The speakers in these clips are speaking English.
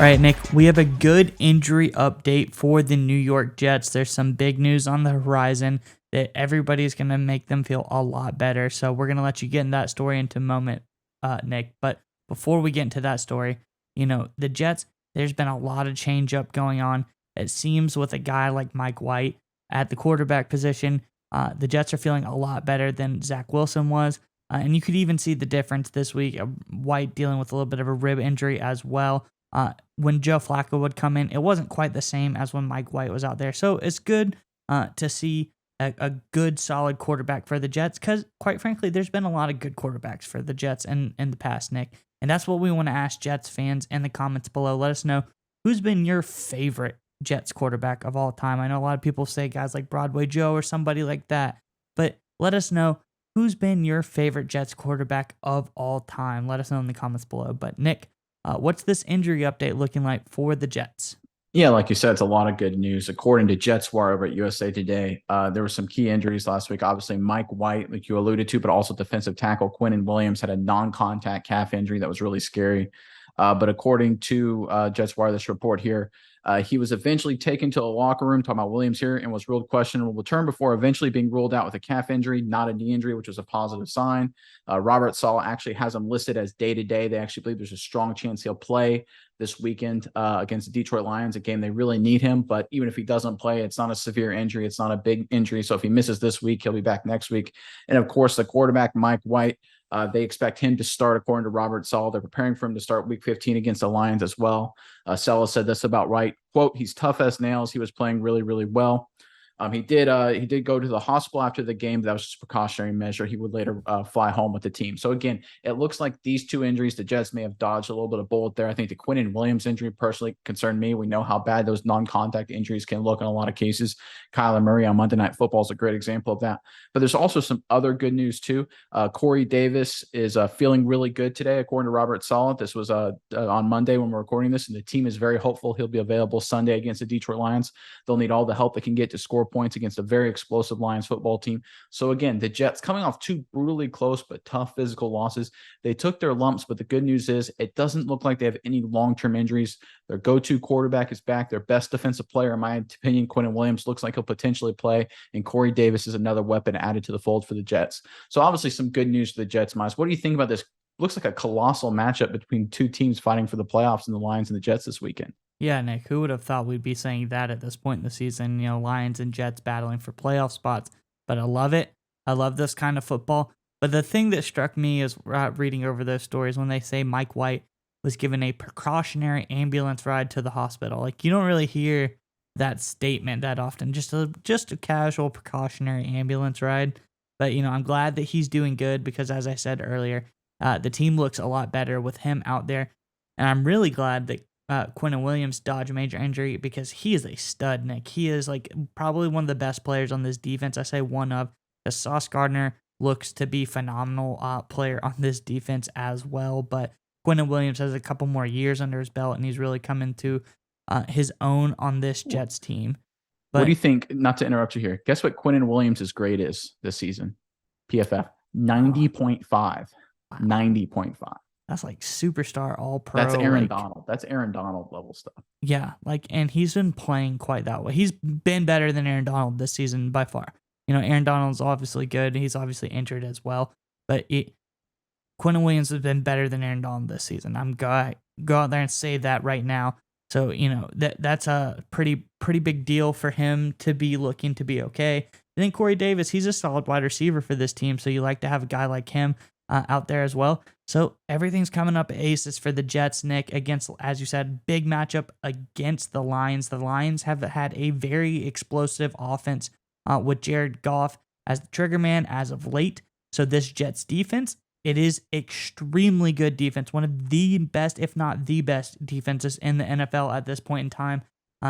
All right, Nick, we have a good injury update for the New York Jets. There's some big news on the horizon that everybody's going to make them feel a lot better. So we're going to let you get in that story into a moment, Nick. But before we get into that story, the Jets, there's been a lot of change up going on. It seems with a guy like Mike White at the quarterback position, the Jets are feeling a lot better than Zach Wilson was. And you could even see the difference this week. White dealing with a little bit of a rib injury as well. When Joe Flacco would come in, it wasn't quite the same as when Mike White was out there. So it's good to see a good, solid quarterback for the Jets because, quite frankly, there's been a lot of good quarterbacks for the Jets in the past, Nick. And that's what we want to ask Jets fans in the comments below. Let us know who's been your favorite Jets quarterback of all time. I know a lot of people say guys like Broadway Joe or somebody like that, but let us know who's been your favorite Jets quarterback of all time. Let us know in the comments below. But Nick, what's this injury update looking like for the Jets? Yeah, like you said, it's a lot of good news. According to Jets Wire over at USA Today, there were some key injuries last week. Obviously, Mike White, like you alluded to, but also defensive tackle Quinnen Williams had a non-contact calf injury that was really scary. But according to Jets Wire, this report here, he was eventually taken to a locker room, talking about Williams here, and was ruled questionable return before eventually being ruled out with a calf injury, not a knee injury, which was a positive sign. Robert Saleh actually has him listed as day-to-day. They actually believe there's a strong chance he'll play this weekend against the Detroit Lions, a game they really need him. But even if he doesn't play, it's not a severe injury. It's not a big injury. So if he misses this week, he'll be back next week. And of course, the quarterback, Mike White, they expect him to start, according to Robert Saleh. They're preparing for him to start week 15 against the Lions as well. Saleh said this about White, quote, "He's tough as nails. He was playing really, really well." He did go to the hospital after the game. That was just a precautionary measure. He would later fly home with the team. So again, it looks like these two injuries, the Jets may have dodged a little bit of bullet there. I think the Quinnen Williams injury personally concerned me. We know how bad those non-contact injuries can look in a lot of cases. Kyler Murray on Monday Night Football is a great example of that. But there's also some other good news too. Corey Davis is feeling really good today, according to Robert Saleh. This was on Monday when we're recording this, and the team is very hopeful he'll be available Sunday against the Detroit Lions. They'll need all the help they can get to score points against a very explosive Lions football team. So again, the Jets coming off two brutally close but tough physical losses. They took their lumps, but the good news is it doesn't look like they have any long-term injuries. Their go-to quarterback is back. Their best defensive player, in my opinion, Quinnen Williams, looks like he'll potentially play, and Corey Davis is another weapon added to the fold for the Jets. So obviously some good news for the Jets, Miles. What do you think about this? Looks like a colossal matchup between two teams fighting for the playoffs in the Lions and the Jets this weekend. Yeah, Nick, who would have thought we'd be saying that at this point in the season? Lions and Jets battling for playoff spots. But I love it. I love this kind of football. But the thing that struck me is reading over those stories when they say Mike White was given a precautionary ambulance ride to the hospital. Like, you don't really hear that statement that often. Just a casual precautionary ambulance ride. But, I'm glad that he's doing good because, as I said earlier, the team looks a lot better with him out there. And I'm really glad that Quinnen Williams dodged a major injury because he is a stud, Nick. He is probably one of the best players on this defense. I say one of. Because Sauce Gardner looks to be phenomenal player on this defense as well. But Quinnen Williams has a couple more years under his belt, and he's really come into his own on this Jets team. But what do you think? Not to interrupt you here. Guess what Quinnen Williams' grade is this season? PFF 90.5. Wow. 90.5. That's like superstar all pro. That's Aaron Donald. That's Aaron Donald level stuff. Yeah, and he's been playing quite that way. He's been better than Aaron Donald this season by far. Aaron Donald's obviously good. He's obviously injured as well. But Quinnen Williams has been better than Aaron Donald this season. I'm going to go out there and say that right now. So, that's a pretty big deal for him to be looking to be okay. And then Corey Davis, he's a solid wide receiver for this team. So you like to have a guy like him out there as well. So everything's coming up aces for the Jets, Nick, against, as you said, big matchup against the Lions. The Lions have had a very explosive offense with Jared Goff as the trigger man as of late. So this Jets defense, it is extremely good defense. One of the best, if not the best defenses in the NFL at this point in time.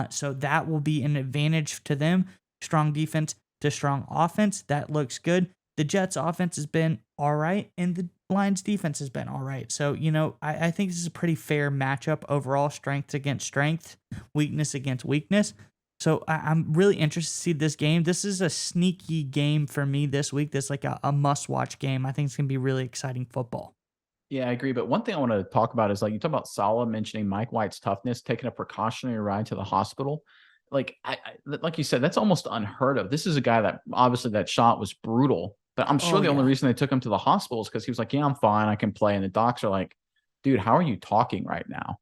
So that will be an advantage to them. Strong defense to strong offense. That looks good. The Jets offense has been all right, and the Lions defense has been all right. So, I think this is a pretty fair matchup overall, strength against strength, weakness against weakness. So I'm really interested to see this game. This is a sneaky game for me this week. This is like a must-watch game. I think it's going to be really exciting football. Yeah, I agree. But one thing I want to talk about is like you talk about Salah mentioning Mike White's toughness, taking a precautionary ride to the hospital. Like like you said, that's almost unheard of. This is a guy that obviously that shot was brutal, but I'm sure Oh the only yeah. reason they took him to the hospital is because he was like, "Yeah, I'm fine, I can play." And the docs are like, "Dude, how are you talking right now?"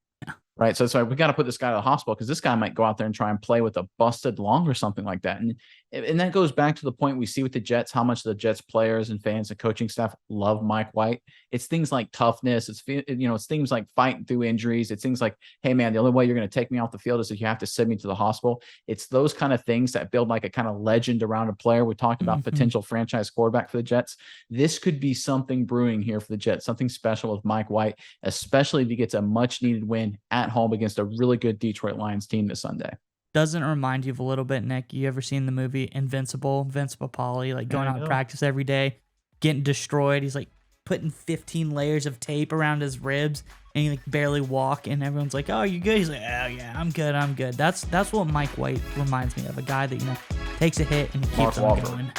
Right. So it's like we got to put this guy to the hospital because this guy might go out there and try and play with a busted lung or something like that. And that goes back to the point we see with the Jets, how much the Jets players and fans and coaching staff love Mike White. It's things like toughness. It's things like fighting through injuries. It's things like, hey man, the only way you're going to take me off the field is if you have to send me to the hospital. It's those kind of things that build like a kind of legend around a player. We talked about Hmm. potential franchise quarterback for the Jets. This could be something brewing here for the Jets, something special with Mike White, especially if he gets a much needed win at home against a really good Detroit Lions team this Sunday. Doesn't remind you of a little bit, Nick? You ever seen the movie Invincible? Vince Papali, like There going you out and go. practice every day, getting destroyed. He's like putting 15 layers of tape around his ribs, and he like barely walk. And everyone's like, "Oh, you good?" He's like, "Oh yeah, I'm good. I'm good." That's what Mike White reminds me of. A guy that takes a hit and Mark keeps on Wahlberg. going.